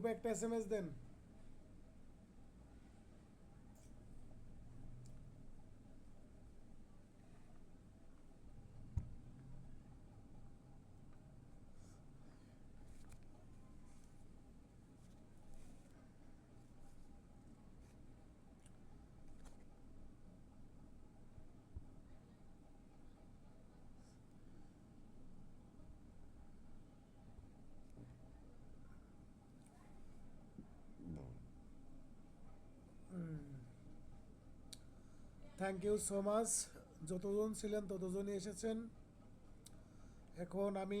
গ্রুপে একটা SMS দেন। Thank you so much. যতজন ছিলেন ততজনই এসেছেন। এখন আমি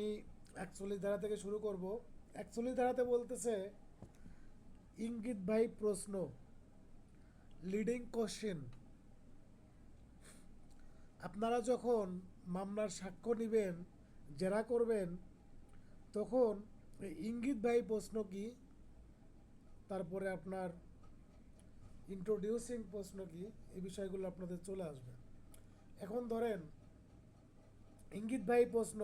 41 ধারা থেকে শুরু করব। 41 ধারাতে বলতেছে, ইঙ্গিত ভাই প্রশ্ন, লিডিং কোশ্চেন। আপনারা যখন মামলার সাক্ষ্য নেবেন, জেরা করবেন, তখন এই ইঙ্গিত ভাই প্রশ্ন কি, তারপরে আপনার ইন্ট্রোডিউসিং প্রশ্ন কি, এই বিষয়গুলো আপনাদের চলে আসবে। এখন ধরেন ইঙ্গিত ভাই প্রশ্ন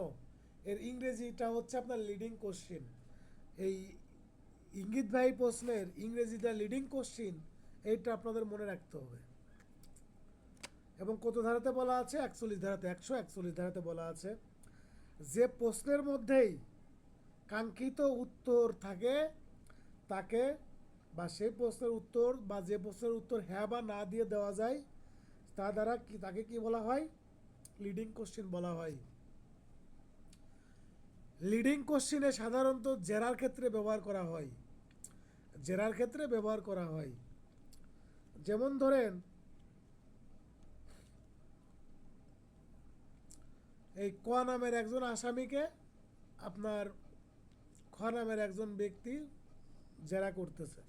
এর ইংরেজিটা হচ্ছে আপনার লিডিং কোশ্চেন। এই ইঙ্গিত ভাই প্রশ্নের ইংরেজিটা লিডিং কোশ্চেন, এইটা আপনাদের মনে রাখতে হবে। এবং কত ধারাতে বলা আছে? 41 ধারাতে, 141 ধারাতে বলা আছে, যে প্রশ্নের মধ্যেই কাঙ্ক্ষিত উত্তর থাকে তাকে, বা সেই প্রশ্নের উত্তর, বা যে প্রশ্নের উত্তর হ্যাঁ বা না দিয়ে দেওয়া যায়, তা দ্বারা কি, তাকে কি বলা হয়? লিডিং কোশ্চেন বলা হয়। লিডিং কোশ্চেনে সাধারণত জেরার ক্ষেত্রে ব্যবহার করা হয়। জেরার ক্ষেত্রে ব্যবহার করা হয়। যেমন ধরেন, এই ক নামের একজন আসামিকে আপনার খ নামের একজন ব্যক্তি জেরা করতেছে।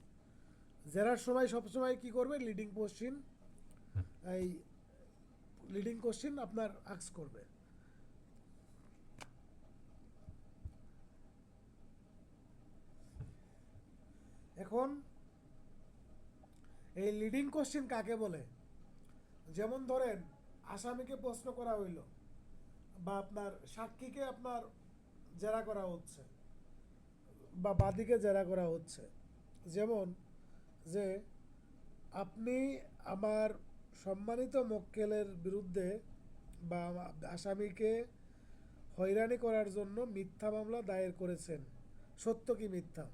জেরার সময় সবসময় কি করবে? লিডিং কোশ্চেন, এই লিডিং কোশ্চেন আপনার আক্স করবে। এখন এই লিডিং কোশ্চেন কাকে বলে? যেমন ধরেন, আসামিকে প্রশ্ন করা হইল, বা আপনার সাক্ষীকে আপনার জেরা করা হচ্ছে, বা বাদীকে জেরা করা হচ্ছে। যেমন যে, আপনি আমার সম্মানিত মক্কেলের বিরুদ্ধে বা আসামিকে হয়রানি করার জন্য মিথ্যা মামলা দায়ের করেছেন, সত্য কি মিথ্যা?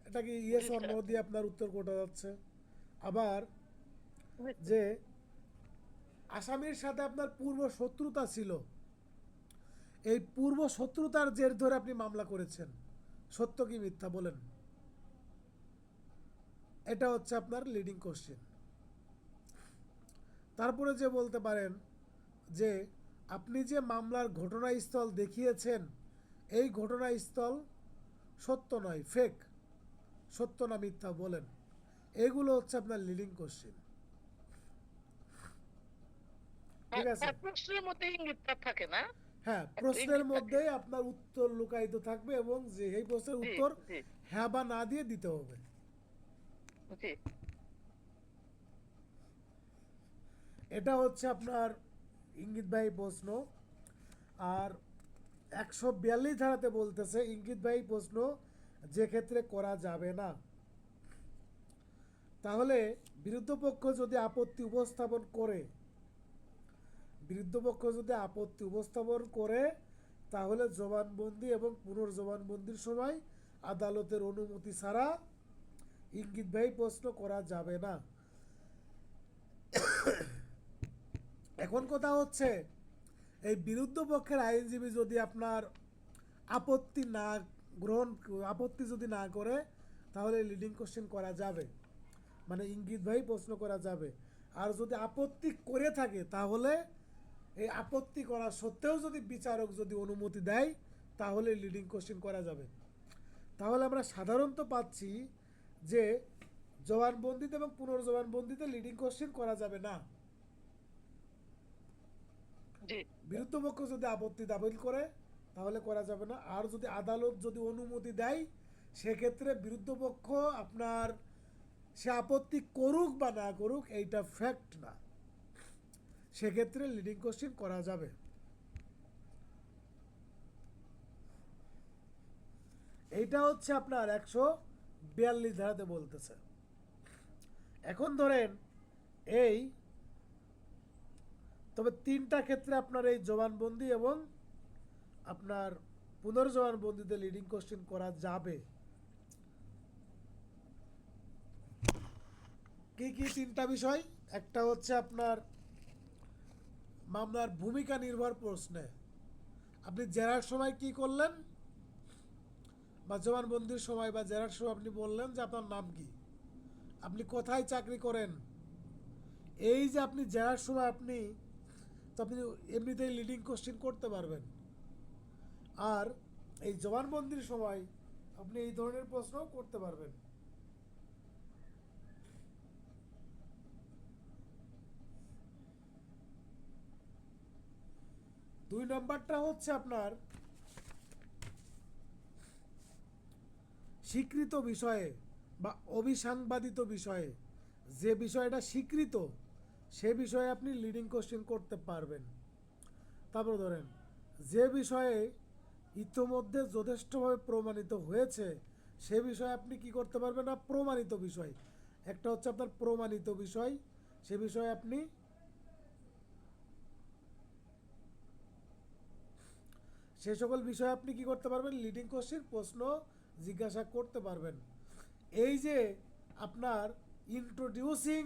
এটা কি yes ji or no sir. দিয়ে আপনার উত্তর কোটা যাচ্ছে। আবার বুঝছি। যে, আসামির সাথে আপনার পূর্ব শত্রুতা ছিল, এই পূর্ব শত্রুতার জের ধরে আপনি মামলা করেছেন, সত্য কি মিথ্যা বলেন? এটা হচ্ছে আপনার লিডিং কোশ্চেন। তারপরে যে বলতে পারেন যে, আপনি যে মামলার ঘটনাস্থল দেখিয়েছেন, এই ঘটনাস্থল সত্য নয়, ফেক, সত্য না মিথ্যা বলেন। এগুলো হচ্ছে আপনার লিডিং কোশ্চেন। ঠিক আছে? আর প্রশ্নের মধ্যে ইঙ্গিতটা থাকে না? হ্যাঁ, একটু প্রশ্নের ইঙ্গিত থাকে। মধ্যেই আপনার উত্তর লুকায়িত থাকবে, এবং যে এই প্রশ্নের জি উত্তর জি হ্যাঁ বা না দিয়ে দিতে হবে। জি। এটা হচ্ছে আপনার ইঙ্গিতবাহী প্রশ্ন। আর 142 ধারাতে বলতেছে, ইঙ্গিতবাহী প্রশ্ন যে ক্ষেত্রে করা যাবে না। তাহলে বিরুদ্ধ পক্ষ যদি আপত্তি উপস্থাপন করে, বিরুদ্ধ পক্ষ যদি আপত্তি উপস্থাপন করে, তাহলে জবানবন্দি এবং পুনর্জবানবন্দির সময় আদালতের অনুমতি ছাড়া ইঙ্গিতবাহী প্রশ্ন করা যাবে না। এখন কথা হচ্ছে, এই বিরুদ্ধ পক্ষের আইনজীবী যদি আপনার আপত্তি না গ্রহণ, আপত্তি যদি না করে, তাহলে লিডিং কোশ্চেন করা যাবে, মানে ইঙ্গিতবাহী প্রশ্ন করা যাবে। আর যদি আপত্তি করে থাকে, তাহলে এই আপত্তি করা সত্ত্বেও যদি বিচারক যদি অনুমতি দেয়, তাহলে লিডিং কোশ্চেন করা যাবে। তাহলে আমরা সাধারণত পাচ্ছি যে, জবানবন্দিতে এবং পুনর্জবানবন্দিতে লিডিং কোশ্চেন করা যাবে না। জি বিরুদ্ধ পক্ষ যদি আপত্তি দাখিল করে, তাহলে করা যাবে না। আর যদি আদালত যদি অনুমতি দেয়, সেক্ষেত্রে বিরুদ্ধ পক্ষ আপনার সে আপত্তি করুক বা না করুক, এইটা ফ্যাক্ট না, সেক্ষেত্রে লিডিং কোশ্চেন করা যাবে। এইটা হচ্ছে আপনার 142 ধারাতে বলতেছে। এখন ধরেন এই তবে তিনটা ক্ষেত্রে আপনার এই জবানবন্দি এবং আপনার পুনর্জবানবন্দিতে লিডিং কোশ্চেন করা যাবে। কি কি তিনটা বিষয়? একটা হচ্ছে আপনার মামলার ভূমিকা নির্ভর প্রশ্নে আপনি জেরার সময় কি করলেন, বা জবানবন্দির সময় বা জেরার সময় আপনি বললেন যে আপনার নাম কি, আপনি কোথায় চাকরি করেন। এই যে আপনি জেরার সময় আপনি তো আপনি এমনিতেই লিডিং কোশ্চেন করতে পারবেন। আর এই জবানবন্দির সময় আপনি এই ধরনের প্রশ্নও করতে পারবেন। দুই নম্বরটা হচ্ছে আপনার স্বীকৃত বিষয়ে বা অবিসাংবাদিত বিষয়ে, যে বিষয়টা স্বীকৃত সে বিষয়ে আপনি লিডিং কোশ্চেন করতে পারবেন। তারপর ধরেন যে বিষয়ে ইতোমধ্যে যথেষ্টভাবে প্রমাণিত হয়েছে সে বিষয়ে আপনি কি করতে পারবেন না, প্রমাণিত বিষয়। একটা হচ্ছে আপনার প্রমাণিত বিষয়, সে বিষয়ে আপনি সে সকল বিষয়ে আপনি কি করতে পারবেন, লিডিং কোশ্চেন প্রশ্ন জিজ্ঞাসা করতে পারবেন। এই যে আপনার ইন্ট্রোডিউসিং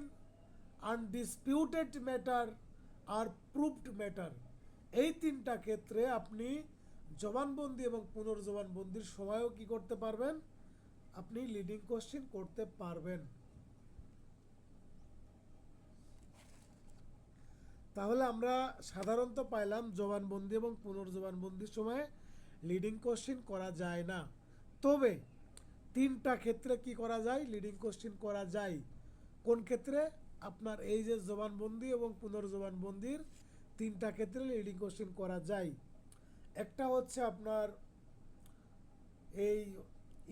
আনডিসপিউটেড ম্যাটার আর প্রুভড ম্যাটার, এই তিনটা ক্ষেত্রে আপনি জবানবন্দি এবং পুনর্জবানবন্দির সময়ও কি করতে পারবেন, আপনি লিডিং কোশ্চেন করতে পারবেন। তাহলে আমরা সাধারণত পাইলাম জবানবন্দি এবং পুনর্জবানবন্দির সময়ে লিডিং কোশ্চেন করা যায় না। তবে তিনটা ক্ষেত্রে কি করা যায়, লিডিং কোশ্চেন করা যায়। কোন ক্ষেত্রে? আপনার এই যে জবানবন্দি এবং পুনর্জবানবন্দির তিনটা ক্ষেত্রে লিডিং কোশ্চেন করা যায়। একটা হচ্ছে আপনার এই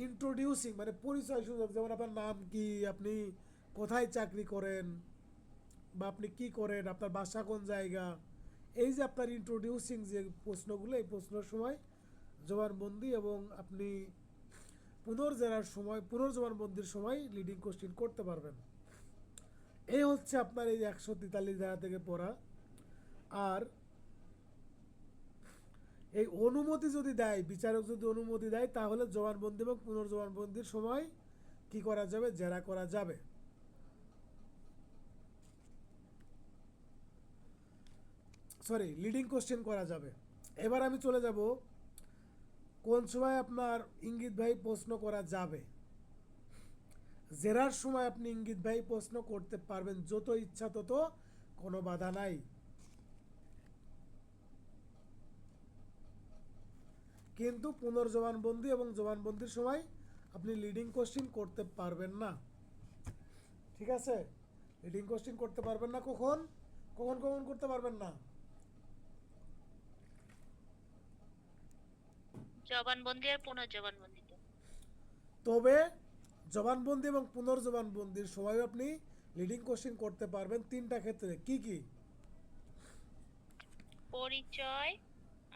ইন্ট্রোডিউসিং মানে পরিচয় সূচক, যেমন আপনার নাম কি, আপনি কোথায় চাকরি করেন, বা আপনি কি করেন, আপনার বাসা কোন জায়গা, এই যে আপনার ইন্ট্রোডিউসিং যে প্রশ্নগুলো, এই প্রশ্নের সময় জবানবন্দি এবং আপনি পুনর্জবানবন্দির সময় লিডিং কোশ্চেন করতে পারবেন। এই হচ্ছে আপনার এই 143 ধারা থেকে পড়া। আর এই অনুমতি যদি দেয়, বিচারক যদি অনুমতি দেয়, তাহলে জবানবন্দি এবং পুনর্জবানবন্দির সময় কি করা যাবে, জেরা করা যাবে। সরি, লিডিং কোশ্চেন করা যাবে। এবার আমি চলে যাব কোন সময় আপনার ইঙ্গিত ভাই প্রশ্ন করা যাবে। জেরার সময় আপনি ইঙ্গিত ভাই প্রশ্ন করতে পারবেন, যত ইচ্ছা তত, কোনো বাধা নাই। কিন্তু পুনর্জবানবন্দি এবং জবানবন্দির সময় আপনি লিডিং কোশ্চেন করতে পারবেন না। ঠিক আছে, লিডিং কোশ্চেন করতে পারবেন না। কখন কখন কখন করতে পারবেন না? জবানবন্দি আর পুনর্জবানবন্দিতে। তবে জবানবন্দি এবং পুনর্জবানবন্দির সময় আপনি লিডিং কোশ্চেন করতে পারবেন তিনটা ক্ষেত্রে। কি কি? পরিচয়,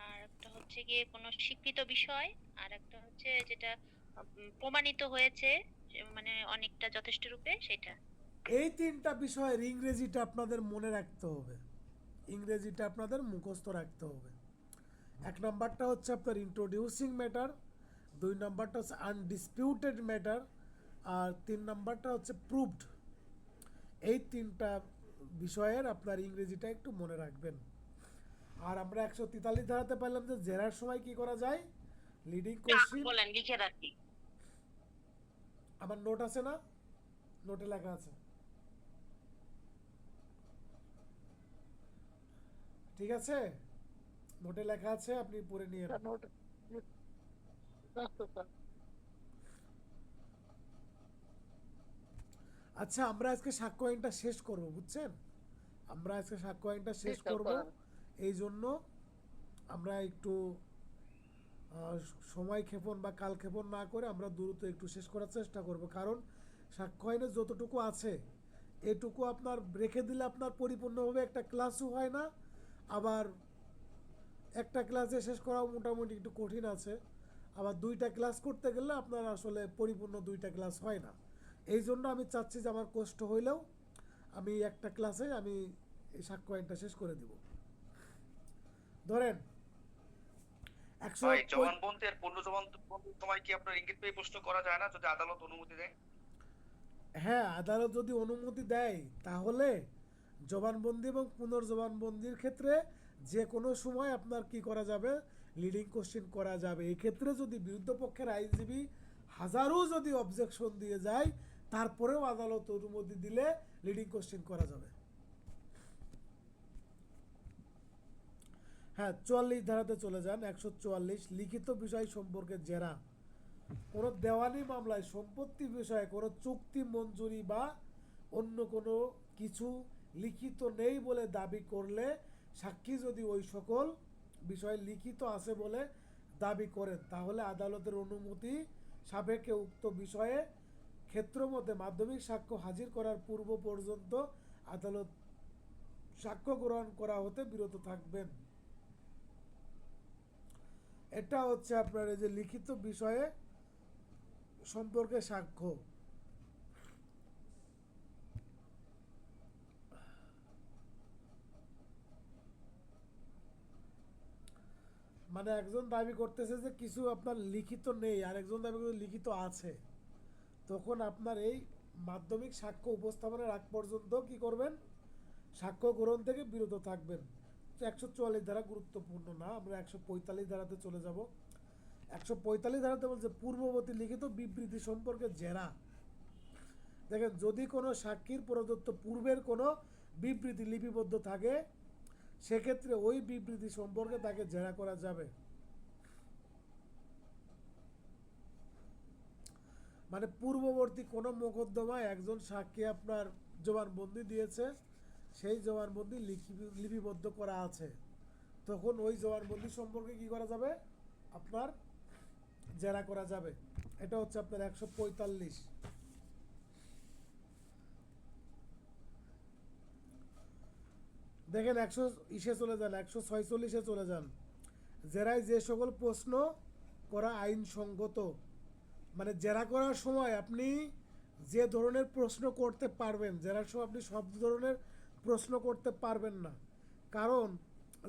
আর একটা হচ্ছে গিয়ে কোনো স্বীকৃত বিষয়, আর একটা হচ্ছে যেটা প্রমাণিত হয়েছে, মানে অনেকটা যথেষ্ট রূপে, সেটা। এই তিনটা বিষয়ের ইংরেজিটা আপনাদের মনে রাখতে হবে, ইংরেজিটা আপনাদের মুখস্থ রাখতে হবে। এক নাম্বারটা হচ্ছে আপনার ইন্ট্রোডিউসিং ম্যাটার, দুই নাম্বারটা হচ্ছে আনডিসপিউটেড ম্যাটার, আর তিন নাম্বারটা হচ্ছে প্রুভড। এই তিনটা বিষয়ের আপনার ইংরেজিটা একটু মনে রাখবেন। আর আমরা 143 ধারাতে পাইলাম যে জেরার সময় কি করা যায়, লিডিং কোশ্চেন। বলেন, লিখে রাখি। আমার নোট আছে না, নোটে লেখা আছে। ঠিক আছে, নোটে লেখা আছে, আপনি পড়ে নিয়ে নোট স্যার। আচ্ছা, আমরা আজকে সাক্ষ্য আইনটা শেষ করব, বুঝছেন? আমরা আজকে সাক্ষ্য আইনটা শেষ করব। এই জন্য আমরা একটু সময় ক্ষেপণ বা কাল ক্ষেপণ না করে আমরা দ্রুত একটু শেষ করার চেষ্টা করব। কারণ সাক্ষ্য আইনে যতটুকু আছে এটুকু আপনার রেখে দিলে আপনার পরিপূর্ণভাবে একটা ক্লাসও হয় না, আবার একটা ক্লাসে শেষ করাও মোটামুটি একটু কঠিন আছে। আবার 2টা ক্লাস করতে গেলে আপনার আসলে পরিপূর্ণ 2টা ক্লাস হয় না। এই জন্য আমি চাচ্ছি যে আমার কষ্ট হইলেও আমি একটা ক্লাসে আমি এই সাক্ষ্য আইনটা শেষ করে দিব। ধরেন একশো ভাই জবানবন্দি আর পূর্ণ জবানবন্দির সময় কি আপনার ইঙ্গিত পেয়ে প্রশ্ন করা যায় না যদি আদালত অনুমতি দেয়? হ্যাঁ, আদালত যদি অনুমতি দেয় তাহলে জবানবন্দি এবং পুনর্জবানবন্দির ক্ষেত্রে যে কোনো সময় আপনার কি করা যাবে, লিডিং কোশ্চেন করা যাবে। এই ক্ষেত্রে যদি বিরুদ্ধ পক্ষের আইনজীবী হাজারো যদি অবজেকশন দিয়ে যায় তারপরেও আদালত অনুমতি দিলে লিডিং কোশ্চেন করা যাবে। হ্যাঁ, 44 ধারাতে চলে যান। 144 লিখিত বিষয় সম্পর্কে জেরা। কোনো দেওয়ানি মামলায় সম্পত্তি বিষয়ে কোনো চুক্তি মঞ্জুরি বা অন্য কোনো কিছু লিখিত নেই বলে দাবি করলে সাক্ষী যদি ওই সকল বিষয় লিখিত আছে বলে দাবি করেন তাহলে আদালতের অনুমতি সাপেক্ষে উক্ত বিষয়ে ক্ষেত্রমতে মাধ্যমিক সাক্ষ্য হাজির করার পূর্ব পর্যন্ত আদালত সাক্ষ্য গ্রহণ করা হতে বিরত থাকবেন। এটা হচ্ছে আপনার এই যে লিখিত বিষয়ে সম্পর্কে সাক্ষ্য। মানে একজন দাবি করতেছে যে কিছু আপনার লিখিত নেই আর একজন দাবি করতে লিখিত আছে, তখন আপনার এই মাধ্যমিক সাক্ষ্য উপস্থাপনের আগ পর্যন্ত কি করবেন, সাক্ষ্য গ্রহণ থেকে বিরত থাকবেন। 144 ধারা গুরুত্বপূর্ণ না, আমরা 145 ধারাতে চলে যাব। 145 ধারাতে বলছে পূর্ববর্তী লিখিত বিবৃতি সম্পর্কে জেরা। দেখেন, যদি কোনো সাক্ষীর প্রদত্ত পূর্বের কোনো বিবৃতি লিপিবদ্ধ থাকে সেক্ষেত্রে ওই বিবৃতি সম্পর্কে তাকে জেরা করা যাবে। মানে পূর্ববর্তী কোনো মোকদ্দমায় একজন সাক্ষী আপনার জবানবন্দি দিয়েছে, সেই জবানবন্দি লিপিবদ্ধ করা আছে, তখন ওই জবানবন্দি সম্পর্কে কি করা যাবে, আপনার জেরা করা যাবে। এটা হচ্ছে আপনার 145। দেখেন 100 চলে যান, 146 চলে যান। জেরায় যে সকল প্রশ্ন করা আইনসঙ্গত, মানে জেরা করার সময় আপনি যে ধরনের প্রশ্ন করতে পারবেন, জেরার সময় আপনি সব ধরনের প্রশ্ন করতে পারবেন না, কারণ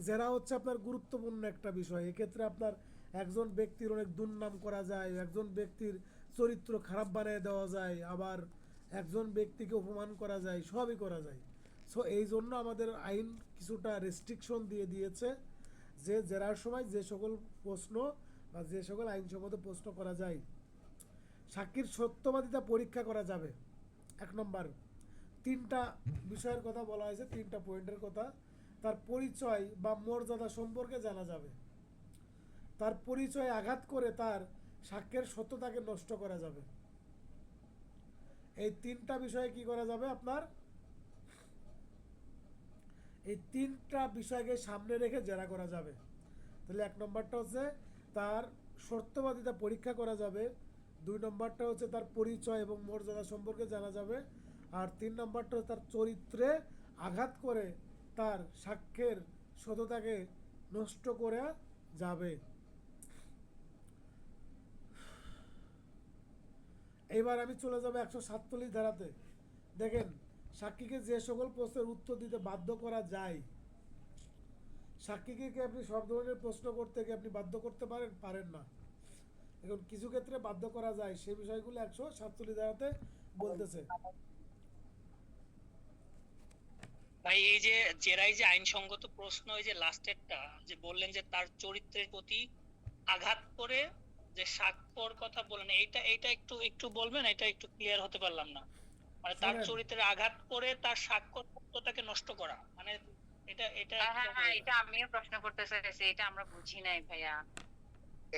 জেরা হচ্ছে আপনার গুরুত্বপূর্ণ একটা বিষয়। এক্ষেত্রে আপনার একজন ব্যক্তির অনেক দুর্নাম করা যায়, একজন ব্যক্তির চরিত্র খারাপ বানিয়ে দেওয়া যায়, আবার একজন ব্যক্তিকে অপমান করা যায়, সবই করা যায়। সো এই জন্য আমাদের আইন কিছুটা রেস্ট্রিকশন দিয়ে দিয়েছে যে জেরার সময় যে সকল প্রশ্ন বা যে সকল আইনসম্মত প্রশ্ন করা যায়। সাক্ষীর সত্যবাদিতা পরীক্ষা করা যাবে। 1 নম্বর 3টা বিষয়ের কথা বলা হয়েছে, 3টা পয়েন্টের কথা। তার পরিচয় বা মর্যাদা সম্পর্কে জানা যাবে। তার পরিচয় আঘাত করে তার সাক্ষ্যের সত্যতাকে নষ্ট করা যাবে। এই 3টা বিষয়ে কি করা যাবে, আপনার এই 3টা বিষয়কে সামনে রেখে জেরা করা যাবে। তাহলে 1 নম্বরটা হচ্ছে তার সত্যবাদিতা পরীক্ষা করা যাবে, 2 নম্বরটা হচ্ছে তার পরিচয় এবং মর্যাদা সম্পর্কে জানা যাবে, আর 3 নম্বরটা হচ্ছে তার চরিত্রে আঘাত করে তার সাক্ষ্যের সততাকে নষ্ট করা যাবে। এবার আমি চলে যাব 147 ধারাতে। দেখেন, সাক্ষীকে যে সকল প্রশ্নের উত্তর দিতে বাধ্য করা যায়, সাক্ষীকে কি আপনি সব ধরনের প্রশ্ন করতে কি আপনি বাধ্য করতে পারেন? পারেন না। এখন কিছু ক্ষেত্রে বাধ্য করা যায়, সেই বিষয়গুলো 147 ধারাতে বলতেছে। ভাই এই যে জেরাই যে আইনসঙ্গত প্রশ্ন, এই যে লাস্টেরটা যে বললেন যে তার চরিত্রের প্রতি আঘাত করে যে সাক্ষ্যর কথা বলেন, এইটা এইটা একটু একটু বলবেন, এটা একটু ক্লিয়ার হতে পারলাম না। মানে তার শোনেন, চরিত্রে আঘাত করে তার সাক্ষ্য সত্যতাকে নষ্ট করা, মানে এটা এটা হ্যাঁ হ্যাঁ একটু হ্যাঁ, এটা আমিও প্রশ্ন করতে চাইছি, এটা আমরা বুঝি নাই ভাইয়া।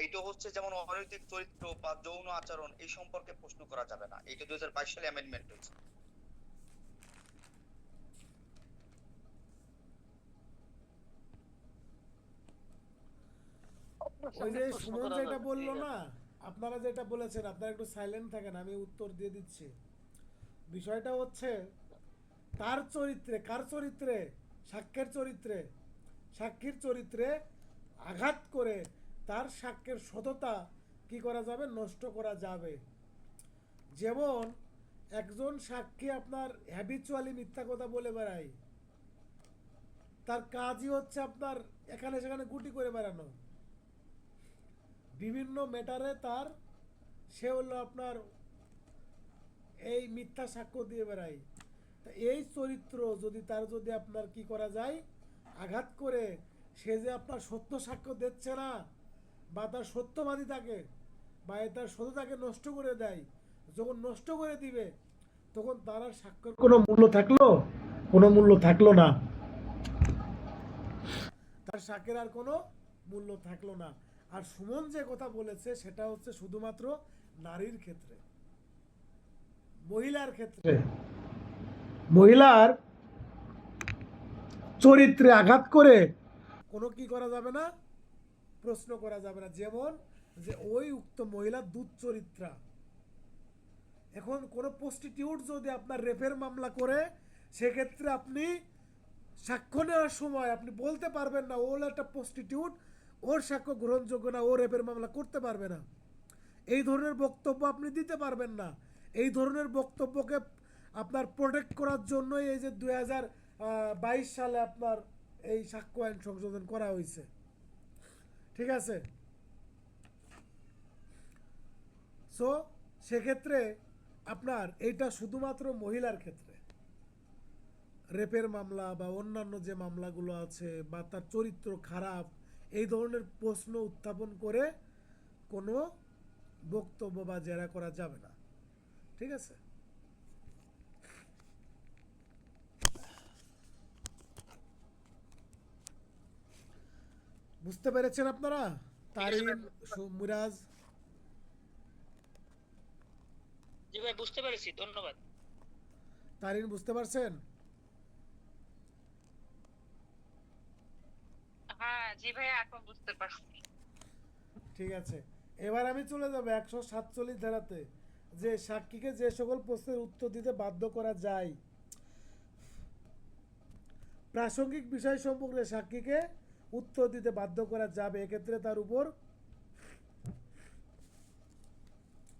এইটা হচ্ছে যেমন অনৈতিক চরিত্র বা যৌন আচরণ এই সম্পর্কে প্রশ্ন করা যাবে না। এটা 2022 সালে অ্যামেন্ডমেন্ট হয়েছে। ওই যে প্রশ্ন সুমন করা যেটা যাবে, বললো ঠিক না, আছে। আপনারা যেটা বলেছেন, আপনারা একটু সাইলেন্ট থাকেন, আমি উত্তর দিয়ে দিচ্ছি। বিষয়টা হচ্ছে তার চরিত্রে, কার চরিত্রে, সাক্ষ্যের চরিত্রে, সাক্ষীর চরিত্রে আঘাত করে তার সাক্ষ্যের সততা কি করা যাবে, নষ্ট করা যাবে। যেমন একজন সাক্ষী আপনার হ্যাবিচুয়ালি মিথ্যা কথা বলে বেড়ায়, তার কাজই হচ্ছে আপনার এখানে সেখানে গুটি করে বেড়ানো, বিভিন্ন ম্যাটারে তার সে হলো আপনার এই মিথ্যা সাক্ষ্য দিয়ে বেড়ায়। তা এই চরিত্র যদি তার যদি আপনার কি করা যায়, আঘাত করে সে যে আপনার সত্য সাক্ষ্য দিচ্ছে না, বা তার সত্যবাদী থাকে, বা তার সততাকে নষ্ট করে দেয়, যখন নষ্ট করে দিবে তখন তার আর সাক্ষ্যের কোনো মূল্য থাকলো, কোনো মূল্য থাকলো না, তার সাক্ষ্যের আর কোনো মূল্য থাকলো না। আর সুমন যে কথা বলেছে সেটা হচ্ছে শুধুমাত্র নারীর ক্ষেত্রে, মহিলার ক্ষেত্রে মহিলার চরিত্রে আঘাত করে কোনো কি করা যাবে না, প্রশ্ন করা যাবে না। যেমন যে ওই উক্ত মহিলা দুশ্চরিত্রা। এখন কোনো প্রস্টিটিউট যদি আপনার রেপের মামলা করে, সেক্ষেত্রে আপনি সাক্ষ্য নেওয়ার সময় আপনি বলতে পারবেন না ও হলো একটা প্রস্টিটিউট, ওর সাক্ষ্য গ্রহণযোগ্য না, ও রেপের মামলা করতে পারবে না, এই ধরনের বক্তব্য আপনি দিতে পারবেন না। এই ধরনের বক্তব্যকে আপনার প্রোটেক্ট করার জন্য এই যে 2022 সালে আপনার এই সাক্ষ্য আইন সংশোধন করা হয়েছে, ঠিক আছে। সো সেক্ষেত্রে আপনার এইটা শুধুমাত্র মহিলার ক্ষেত্রে, রেপের মামলা বা অন্যান্য যে মামলাগুলো আছে, বা তার চরিত্র খারাপ, এই ধরনের প্রশ্ন উত্থাপন করে কোনো বক্তব্য বা জেরা করা যাবে না, ঠিক আছে। বুঝতে পেরেছেন আপনারা? তারিন, মুরাজ, জি ভাই বুঝতে পেরেছি, ধন্যবাদ। তারিন বুঝতে পারছেন? হ্যাঁ জি ভাইয়া, এখন বুঝতে পারছি। ঠিক আছে, এবার আমি চলে যাব 147 ধারাতে, যে সাক্ষীকে যে সকল প্রশ্নের উত্তর দিতে বাধ্য করা যায়। প্রাসঙ্গিক বিষয় সম্পর্কে সাক্ষীকে উত্তর দিতে বাধ্য করা যাবে, এক্ষেত্রে তার উপর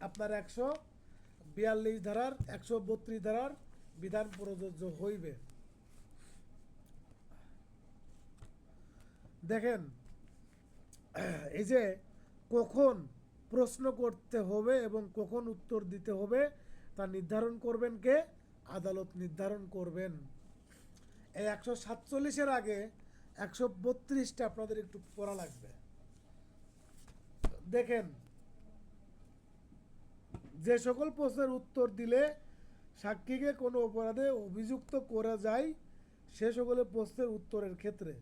আপনার 142 ধারার 132 ধারার বিধান প্রযোজ্য হইবে। দেখেন, এই যে কখন প্রশ্ন করতে হবে এবং কখন উত্তর দিতে হবে তা নির্ধারণ করবেন কে? আদালত নির্ধারণ করবেন। এই 147-এর আগে 132টা আপনাদের একটু পড়া লাগবে। দেখেন, যে সকল প্রশ্নের উত্তর দিলে সাক্ষীকে কোনো অপরাধে অভিযুক্ত করা যায়, সে সকল প্রশ্নের উত্তরের ক্ষেত্রে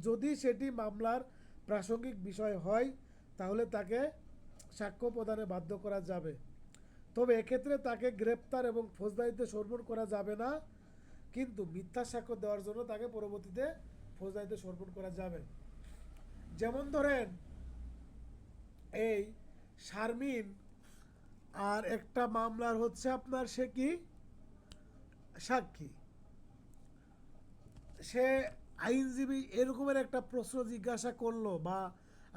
যদি সেটি মামলার প্রাসঙ্গিক বিষয় হয়, তাহলে তাকে সাক্ষ্য প্রদানে বাধ্য করা যাবে। তবে এক্ষেত্রে তাকে গ্রেপ্তার এবং ফৌজদারিতে সমর্পণ করা যাবে না, কিন্তু মিথ্যা সাক্ষ্য দেওয়ার জন্য তাকে পরবর্তীতে ফৌজদারিতে সমর্পণ করা যাবে। যেমন ধরেন, এই শারমিন আর একটা মামলার হচ্ছে আপনার সে কি সাক্ষী, সে আইনজীবী এরকমের একটা প্রশ্ন জিজ্ঞাসা করলো, বা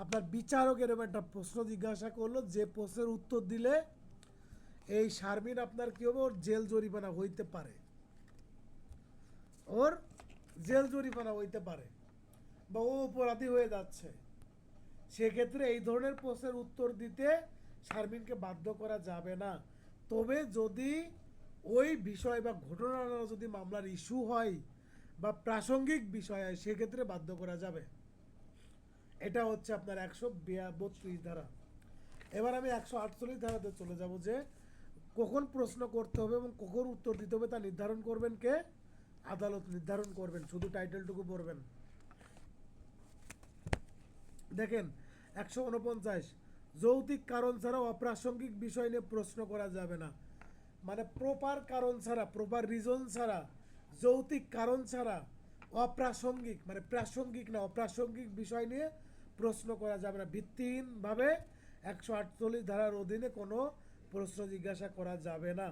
আপনার বিচারক এরকম একটা প্রশ্ন জিজ্ঞাসা করলো, যে প্রশ্নের উত্তর দিলে এই শারমিন আপনার কি হবে, ওর জেল জরিমানা হইতে পারে, ওর জেল জরিমানা হইতে পারে, বা ও অপরাধী হয়ে যাচ্ছে। সেক্ষেত্রে এই ধরনের প্রশ্নের উত্তর দিতে শারমিনকে বাধ্য করা যাবে না। তবে যদি ওই বিষয় বা ঘটনা যদি মামলার ইস্যু হয় বা প্রাসঙ্গিক বিষয় হয়, সেক্ষেত্রে বাধ্য করা যাবে। এটা হচ্ছে আপনার 132 ধারা। এবার আমি 148 ধারাতে চলে যাব, যে কখন প্রশ্ন করতে হবে এবং কখন উত্তর দিতে হবে তা নির্ধারণ করবেন কে? আদালত নির্ধারণ করবেন। শুধু টাইটেলটুকু পড়বেন। দেখেন, 149, যৌক্তিক কারণ ছাড়া অপ্রাসঙ্গিক বিষয় নিয়ে প্রশ্ন করা যাবে না। মানে প্রপার কারণ ছাড়া, প্রপার রিজন ছাড়া, যৌক্তিক কারণ ছাড়া অপ্রাসঙ্গিক, মানে প্রাসঙ্গিক না, অপ্রাসঙ্গিক বিষয় নিয়ে প্রশ্ন করা যাবে না। ভিত্তিহীনভাবে 148 ধারার অধীনে কোনো প্রশ্ন জিজ্ঞাসা করা যাবে না।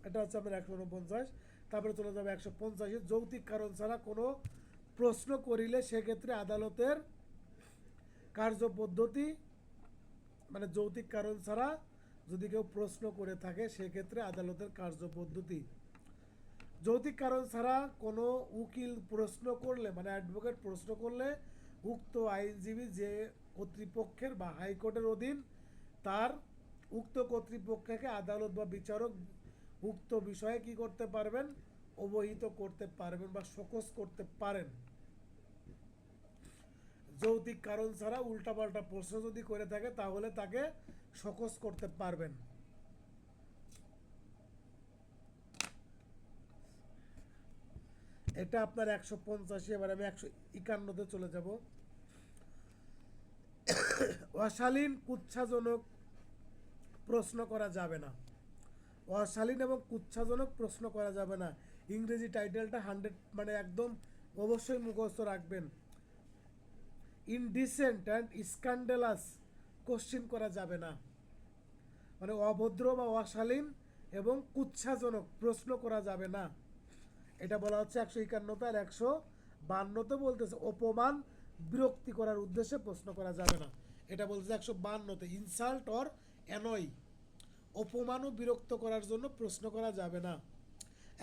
এটা হচ্ছে আপনার 149। তারপরে চলে যাবে 150, যৌক্তিক কারণ ছাড়া কোনো প্রশ্ন করিলে সেক্ষেত্রে আদালতের কার্যপদ্ধতি মানে যৌক্তিক কারণ ছাড়া যদি কেউ প্রশ্ন করে থাকে সেক্ষেত্রে আদালতের কার্যপদ্ধতি, যৌক্তিক কারণ ছাড়া কোনো উকিল প্রশ্ন করলে মানে অ্যাডভোকেট প্রশ্ন করলে উক্ত আইনজীবী যে কর্তৃপক্ষের বা হাইকোর্টের অধীন তার উক্ত কর্তৃপক্ষকে আদালত বা বিচারক উক্ত বিষয়ে কি করতে পারবেন, অবহিত করতে পারবেন বা শোকজ করতে পারেন। যৌক্তিক কারণ ছাড়া উল্টাপাল্টা প্রশ্ন যদি করে থাকে তাহলে তাকে শোকজ করতে পারবেন। এটা আপনার 185। এবার আমি 151-তে চলে যাব। অশালীন কুৎসাজনক প্রশ্ন করা যাবে না, অশালীন এবং কুৎসাজনক প্রশ্ন করা যাবে না। ইংরেজি টাইটেলটা 100 মানে একদম অবশ্যই মুখস্থ রাখবেন। ইনডিসেন্ট অ্যান্ড স্ক্যান্ডালাস কোশ্চেন করা যাবে না, মানে অভদ্র বা অশালীন এবং কুৎসাজনক প্রশ্ন করা যাবে না। এটা বলা হচ্ছে 151-তে। আর 152-তে বলতেছে অপমান বিরক্তি করার উদ্দেশ্যে প্রশ্ন করা যাবে না। এটা বলতেছে 152-তে ইনসাল্ট অর অ্যানয়, অপমান ও বিরক্ত করার জন্য প্রশ্ন করা যাবে না।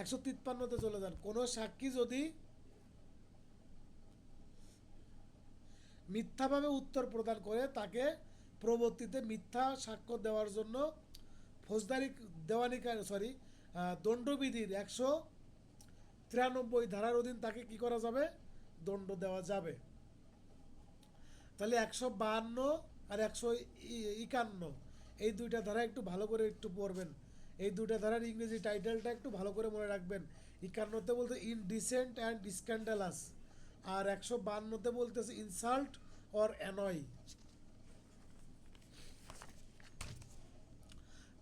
153-তে চলে যান। কোনো সাক্ষী যদি মিথ্যাভাবে উত্তর প্রদান করে তাকে পরবর্তীতে মিথ্যা সাক্ষ্য দেওয়ার জন্য ফৌজদারি দণ্ডবিধির 193 ধারার অধীন তাকে কি করা যাবে, দণ্ড দেওয়া যাবে। তাহলে 152 আর 151 এই দুইটা ধারা একটু ভালো করে একটু পড়বেন। এই দুইটা ধারার ইংরেজি টাইটেলটা একটু ভালো করে মনে রাখবেন। 51-তে বলতে ইনডিসেন্ট অ্যান্ড স্ক্যান্ডালাস, আর 152-তে বলতেছে ইনসাল্ট অর অ্যানয়।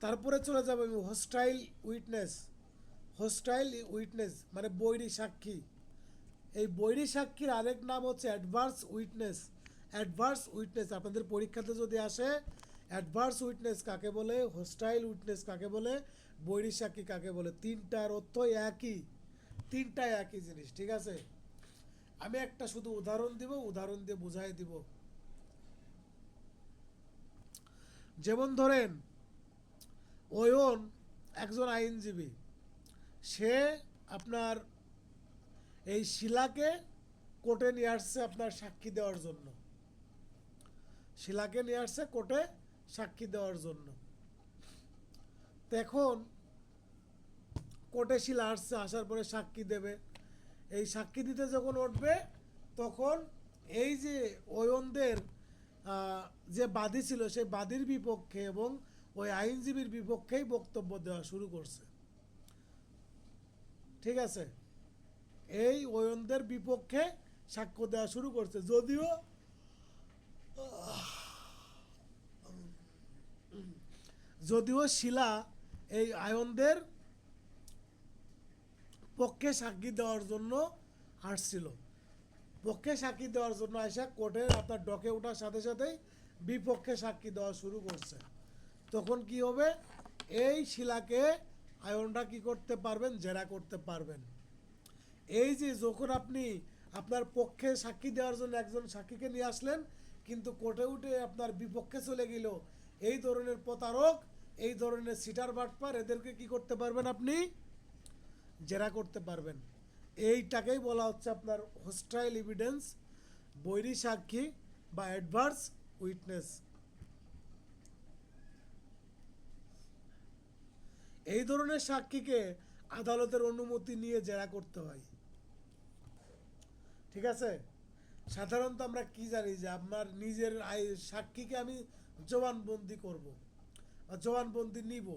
তারপরে চলে যাবে আমি হোস্টাইল উইটনেস। হোস্টাইল উইটনেস মানে বৈরী সাক্ষী। এই বৈরী সাক্ষীর আরেক নাম হচ্ছে অ্যাডভার্স উইটনেস। অ্যাডভার্স উইটনেস আপনাদের পরীক্ষাতে যদি আসে, অ্যাডভার্স উইটনেস কাকে বলে, হোস্টাইল উইটনেস কাকে বলে, বৈরী সাক্ষী কাকে বলে, তিনটার অর্থ একই, তিনটাই একই জিনিস। ঠিক আছে, আমি একটা শুধু উদাহরণ দিব, উদাহরণ দিয়ে বুঝাই দিব। যেমন ধরেন ওয়ন একজন আইনজীবী, সে আপনার এই শিলাকে কোর্টে নিয়ে আসছে আপনার সাক্ষী দেওয়ার জন্য, শিলাকে নিয়ে আসছে কোর্টে সাক্ষী দেওয়ার জন্য। তো এখন কোর্টে শিলা আসছে, আসার পরে সাক্ষী দেবে। এই সাক্ষী দিতে যখন উঠবে তখন এই যে ওয়নদের যে বাদী ছিল সেই বাদীর বিপক্ষে এবং ওই আইনজীবীর বিপক্ষেই বক্তব্য দেওয়া শুরু করছে। ঠিক আছে, এই ওয়নদের বিপক্ষে সাক্ষ্য দেওয়া শুরু করছে, যদিও শিলা এই আয়নদের পক্ষে সাক্ষী দেওয়ার জন্য আসছিল। পক্ষে সাক্ষী দেওয়ার জন্য আসা কোর্টের আপনার ডকে ওঠার সাথে সাথেই বিপক্ষে সাক্ষী দেওয়া শুরু করছে। তখন কি হবে, এই শিলাকে আয়নটা কি করতে পারবেন, জেরা করতে পারবেন। এই যে যখন আপনি আপনার পক্ষে সাক্ষী দেওয়ার জন্য একজন সাক্ষীকে নিয়ে আসলেন কিন্তু কোর্টে উঠে আপনার বিপক্ষে চলে গেল, এই ধরনের প্রতারক, এই ধরনের সিটার বাটপার, এদেরকে কি করতে পারবেন, আপনি জেরা করতে পারবেন। এইটাকেই বলা হচ্ছে আপনার হোস্টাইল এভিডেন্স, বৈরী সাক্ষী বা অ্যাডভার্স উইটনেস। এই ধরনের সাক্ষীকে আদালতের অনুমতি নিয়ে জেরা করতে হয়। ঠিক আছে, সাধারণত আমরা কি জানি যে আপনার নিজের সাক্ষীকে আমি জবানবন্দি করব বা জবানবন্দি নিব,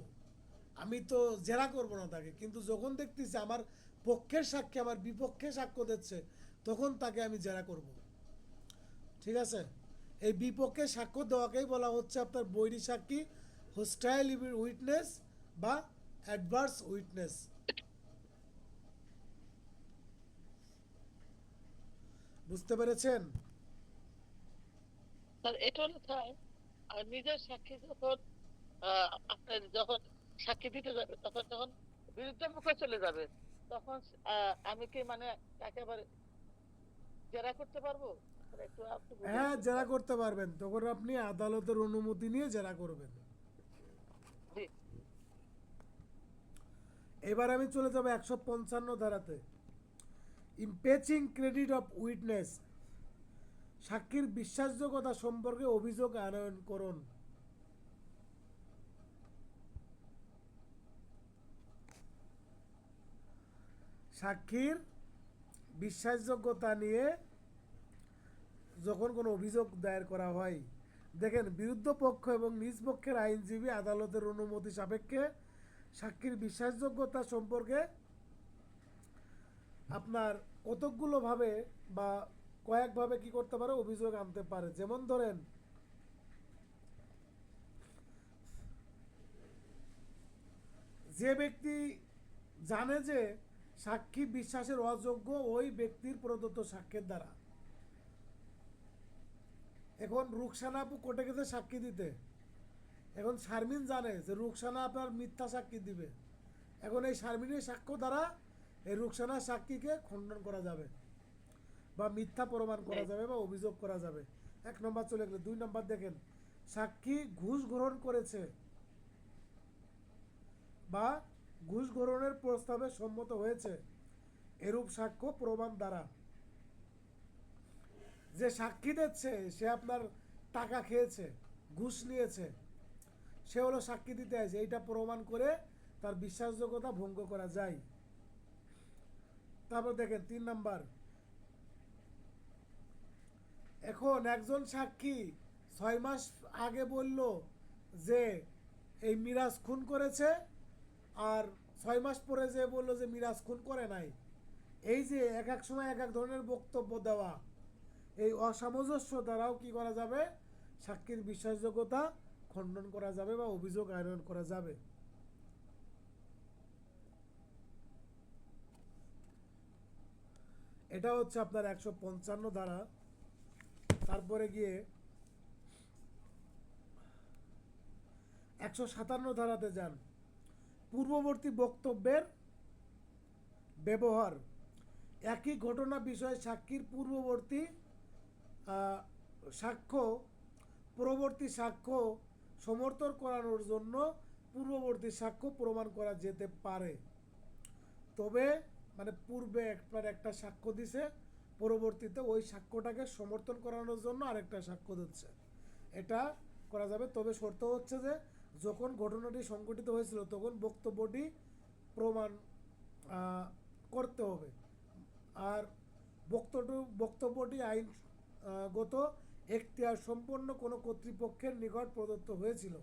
আমি তো জেরা করব না তাকে। কিন্তু যখন দেখতেছি আমার পক্ষের সাক্ষী আমার বিপক্ষে সাক্ষ্য দিচ্ছে তখন তাকে আমি জেরা করব। ঠিক আছে, এই বিপক্ষে সাক্ষ্য দেওয়াকেই বলা হচ্ছে আপনার বৈরী সাক্ষী, হোস্টাইল উইটনেস বা অ্যাডভার্স উইটনেস। বুঝতে পেরেছেন? স্যার এটা হলো তাই। আর নিজের সাক্ষী যখন আপনার যখন সাক্ষী দিতে যাবে তখন যখন বিরুদ্ধে মুখে চলে যাবে তখন আমি কি মানে তাকে আবার জেরা করতে পারবো? একটু আপনি বুঝান। হ্যাঁ, জেরা করতে পারবেন, তখন আপনি আদালতের অনুমতি নিয়ে জেরা করবেন। জি। এবার আমি চলে যাব 155 ধারাতে। ইমপেচিং ক্রেডিট অফ উইটনেস, সাক্ষীর বিশ্বাসযোগ্যতা সম্পর্কে অভিযোগ আনয়ন করুন। সাক্ষীর বিশ্বাসযোগ্যতা নিয়ে যখন কোনো অভিযোগ দায়ের করা হয়, দেখেন বিরুদ্ধ পক্ষ এবং নিজ পক্ষের আইনজীবী আদালতের অনুমতি সাপেক্ষে সাক্ষীর বিশ্বাসযোগ্যতা সম্পর্কে আপনার কতকগুলো ভাবে বা কয়েকভাবে কি করতে পারে, অভিযোগ আনতে পারে। যেমন ধরেন, যে ব্যক্তি জানে যে সাক্ষী বিশ্বাসের অযোগ্য ওই ব্যক্তির প্রদত্ত সাক্ষ্যের দ্বারা। এখন রুকসানা আপু কোর্টে গেছে সাক্ষী দিতে, এখন শারমিন জানে যে রুকসানা আপনার মিথ্যা সাক্ষী দিবে, এখন এই শারমিনের সাক্ষ্য দ্বারা এই রুকসানার সাক্ষীকে খণ্ডন করা যাবে বা মিথ্যা প্রমাণ করা যাবে বা অভিযোগ করা যাবে। 1 নম্বর চলে গেল। 2 নম্বর দেখেন, সাক্ষী ঘুষ গ্রহণ করেছে বা ঘুষ গ্রহণের প্রস্তাবে সম্মত হয়েছে এরূপ সাক্ষ্য প্রমাণ দ্বারা। যে সাক্ষী দিচ্ছে সে আপনার টাকা খেয়েছে, ঘুষ নিয়েছে, সে হলো সাক্ষী দিতে আছে, এইটা প্রমাণ করে তার বিশ্বাসযোগ্যতা ভঙ্গ করা যায়। তারপর দেখেন 3 নাম্বার, এখন একজন সাক্ষী 6 মাস আগে বলল যে এই মিরাজ খুন করেছে, আর 6 মাস পরে যে বলল যে মিরাজ খুন করে নাই। এই যে এক এক সময় এক এক ধরনের বক্তব্য দেওয়া, এই অসামঞ্জস্য দ্বারাও কি করা যাবে, সাক্ষীর বিশ্বাসযোগ্যতা খণ্ডন করা যাবে বা অভিযোগ আনয়ন করা যাবে। এটা হচ্ছে আপনার 155 ধারা। তারপরে গিয়ে 157 ধারাতে যান। পূর্ববর্তী বক্তব্যের ব্যবহার, একই ঘটনা বিষয়ে সাক্ষীর পূর্ববর্তী সাক্ষ্য পরবর্তী সাক্ষ্য সমর্থন করানোর জন্য পূর্ববর্তী সাক্ষ্য প্রমাণ করা যেতে পারে। তবে মানে পূর্বে একবার একটা সাক্ষ্য দিছে, পরবর্তীতে ওই সাক্ষ্যটাকে সমর্থন করানোর জন্য আরেকটা সাক্ষ্য দিচ্ছে, এটা করা যাবে। তবে শর্ত হচ্ছে যে যখন ঘটনাটি সংঘটিত হয়েছিল তখন বক্তব্যটি প্রমাণ করতে হবে, আর বক্তব্যটি আইনগত এখতিয়ার সম্পন্ন কোনো কর্তৃপক্ষের নিকট প্রদত্ত হয়েছিল।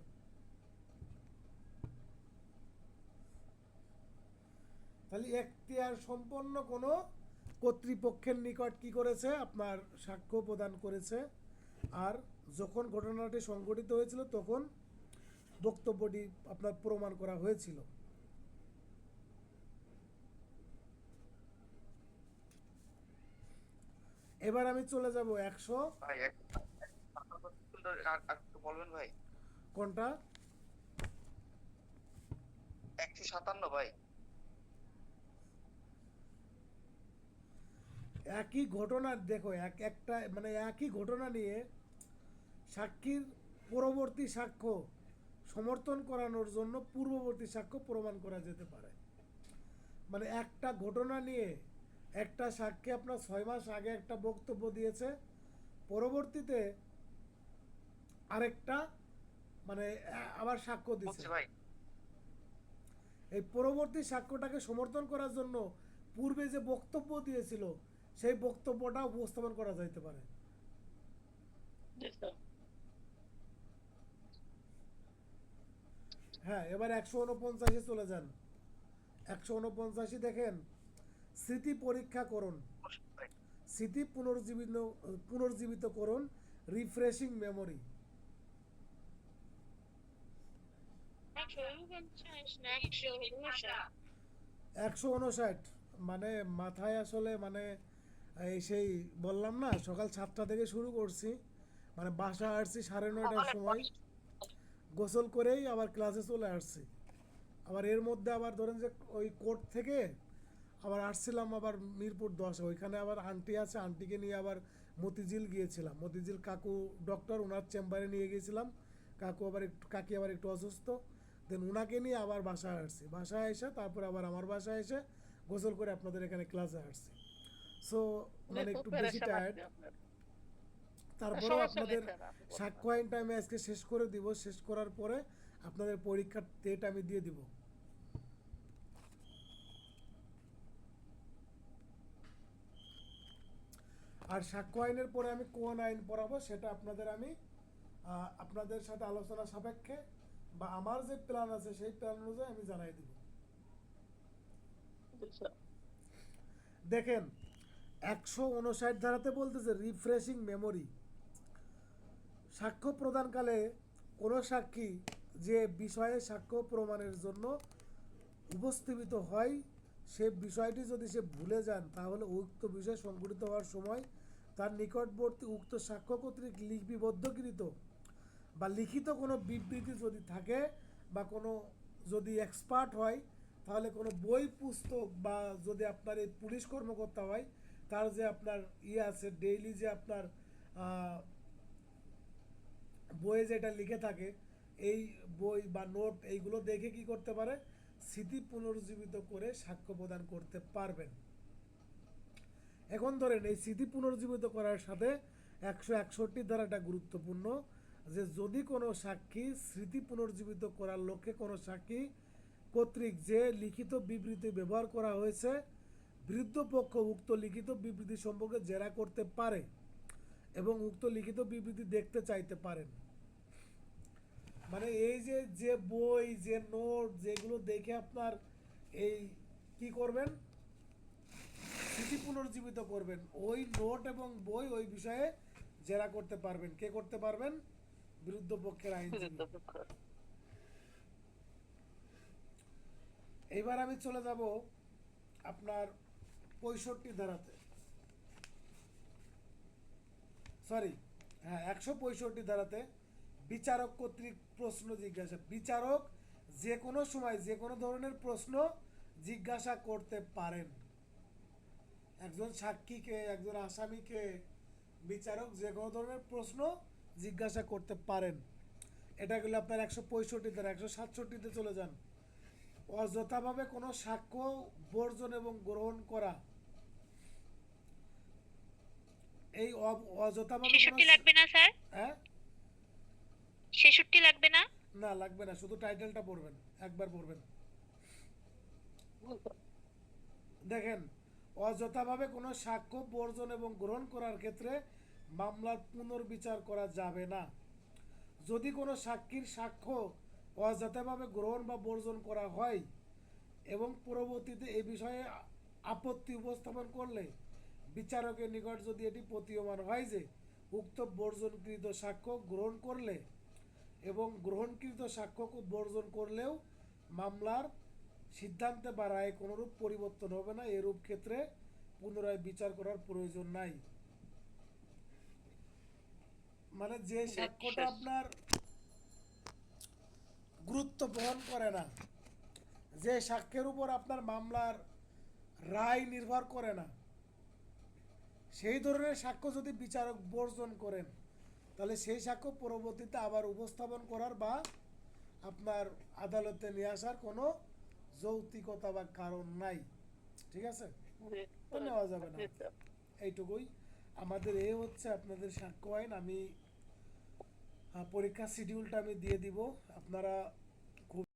তাহলে এখতিয়ার সম্পন্ন কোনো কর্তৃপক্ষের নিকট কি করেছে, আপনার সাক্ষ্য প্রদান করেছে, আর যখন ঘটনাটি সংঘটিত হয়েছিল তখন বক্তব্যটি আপনার প্রমাণ করা হয়েছিল। এবার আমি চলে যাব 100 ভাই একটু বলবেন ভাই। কোনটা? 157 ভাই। একই ঘটনা, দেখো একটা মানে একই ঘটনা নিয়ে সাক্ষীর পরবর্তী সাক্ষ্য সমর্থন করানোর জন্য পূর্ববর্তী সাক্ষ্য প্রমাণ করা যেতে পারে। মানে একটা ঘটনা নিয়ে একটা সাক্ষী আপনার 6 মাস আগে একটা বক্তব্য দিয়েছে, পরবর্তীতে আরেকটা মানে আবার সাক্ষ্য দিয়েছে। ভাই এই পরবর্তী সাক্ষ্যটাকে সমর্থন করার জন্য পূর্বে যে বক্তব্য দিয়েছিল সেই বক্তব্যটা উপস্থাপন করা যাইতে পারে। জি স্যার। হ্যাঁ, এবার 149 চলে যান। 149 দেখেন, স্মৃতি পরীক্ষা করুন, স্মৃতি পুনর্জীবিত করুন, রিফ্রেশিং মেমোরি। 159 মানে মাথায় আসলে মানে এই সেই বললাম না, সকাল 7টা থেকে শুরু করছি, মানে বাসা আসছি 9:30টার সময়, গোসল করেই আবার ক্লাসে চলে আসছি। আবার এর মধ্যে আবার ধরেন যে ওই কোর্ট থেকে আবার আসছিলাম আবার মিরপুর 10, ওইখানে আবার আন্টি আছে, আন্টিকে নিয়ে আবার মতিঝিল গিয়েছিলাম, মতিঝিল কাকু ডক্টর, ওনার চেম্বারে নিয়ে গিয়েছিলাম। কাকি আবার একটু অসুস্থ, দেন ওনাকে নিয়ে আবার বাসায় আসছি, বাসায় এসে তারপর আবার আমার বাসায় এসে গোসল করে আপনাদের এখানে ক্লাসে আসছি। সো মানে খুব একটু বেশি পেরেশান টায়ার্ড। আছি আপনার। তারপরেও সমস্যা নেই আপনাদের স্যার, আপনি বলুন। সাক্ষ্য আইনটা আমি আজকে শেষ করে দিব, শেষ করার পরে আপনাদের পরীক্ষার ডেট আমি দিয়ে দিব। আর সাক্ষ্য আইনের পরে আমি কোন আইন পড়াবো সেটা আপনাদের সাথে আলোচনা সাপেক্ষে বা আমার যে প্ল্যান আছে সেই প্ল্যান অনুযায়ী আমি জানাই দিব। স্যার, দেখেন 159 ধারাতে বলতেছে রিফ্রেশিং মেমোরি। সাক্ষ্য প্রদানকালে কোনো সাক্ষী যে বিষয়ে সাক্ষ্য প্রমাণের জন্য উপস্থাপিত হয় সে বিষয়টি যদি সে ভুলে যান তাহলে উক্ত বিষয় সংঘটিত হওয়ার সময় তার নিকটবর্তী উক্ত সাক্ষ্য কর্তৃক লিপিবদ্ধকৃত বা লিখিত কোনো বিবৃতি যদি থাকে বা কোনো যদি এক্সপার্ট হয় তাহলে কোনো বই পুস্তক বা যদি আপনার এই পুলিশ কর্মকর্তা হয় তার যে আপনার আছে ডেইলি যে আপনার বইয়ে যেটা লিখে থাকে এই বই বা নোট এইগুলো দেখে কি করতে পারে, স্মৃতি পুনর্জীবিত করে সাক্ষ্য প্রদান করতে পারবেন। এখন ধরেন এই স্মৃতি পুনর্জীবিত করার সাথে 161 ধারাটা গুরুত্বপূর্ণ, যে যদি কোনো সাক্ষী স্মৃতি পুনর্জীবিত করার লক্ষ্যে কোনো সাক্ষী কর্তৃক যে লিখিত বিবৃতি ব্যবহার করা হয়েছে বিরুদ্ধ পক্ষ উক্ত লিখিত বিবৃতি সম্পর্কে জেরা করতে পারে এবং উক্ত লিখিত বিবৃতি দেখতে চাইতে পারেন। মানে এই যে বই যে নোট যেগুলো দেখে আপনার এই কি করবেন, স্মৃতি পুনর্জীবিত করবেন, ওই নোট এবং বই ওই বিষয়ে জেরা করতে পারবেন। কে করতে পারবেন? বিরুদ্ধ পক্ষের আইনজীবী। বিরুদ্ধ পক্ষ। এইবার আমি চলে যাব আপনার 65 ধারাতে, সরি হ্যাঁ 165 ধারাতে বিচারক কর্তৃক প্রশ্ন জিজ্ঞাসা। বিচারক যে কোনো সময় যে কোনো ধরনের প্রশ্ন জিজ্ঞাসা করতে পারেন। একজন সাক্ষীকে, একজন আসামিকে বিচারক যে কোনো ধরনের প্রশ্ন জিজ্ঞাসা করতে পারেন। এটা গেলে আপনার 165 ধারা। 167-তে চলে যান। অযথাভাবে কোনো সাক্ষ্য বর্জন এবং গ্রহণ করা। এই অযথাভাবে 66 লাগবে না স্যার? হ্যাঁ 66 লাগবে না? না লাগবে না, শুধু টাইটেলটা পড়বেন, একবার পড়বেন। দেখেন অযথাভাবে কোনো সাক্ষ্য বর্জন এবং গ্রহণ করার ক্ষেত্রে মামলার পুনর্বিচার করা যাবে না। যদি কোনো সাক্ষীর সাক্ষ্য অযথাভাবে গ্রহণ বা বর্জন করা হয় এবং পরবর্তীতে এই বিষয়ে আপত্তি উপস্থাপন করলে বিচারকের নিকট যদি এটি প্রতীয়মান হয় যে উক্ত বর্জনকৃত সাক্ষ্য গ্রহণ করলে এবং গ্রহণকৃত সাক্ষ্য বর্জন করলেও মামলার সিদ্ধান্তে বা রায়ে কোনোরূপ পরিবর্তন হবে না, এরূপ ক্ষেত্রে পুনরায় বিচার করার প্রয়োজন নাই। মানে যে সাক্ষ্যটা আপনার গুরুত্ব বহন করে না, যে সাক্ষ্যের উপর আপনার মামলার রায় নির্ভর করে না, সেই ধরনের সাক্ষ্য যদি বিচারক বর্জন করেন তাহলে সেই সাক্ষ্য পরবর্তীতে আবার উপস্থাপন করার বা আপনার আদালতে নিয়ে আসার কোনো যৌক্তিকতা বা কারণ নাই। ঠিক আছে, তো নেওয়া যাবে না। এইটুকুই আমাদের এই হচ্ছে আপনাদের সাক্ষ্য আইন। আমি পরীক্ষার শিডিউলটা আমি দিয়ে দিব, আপনারা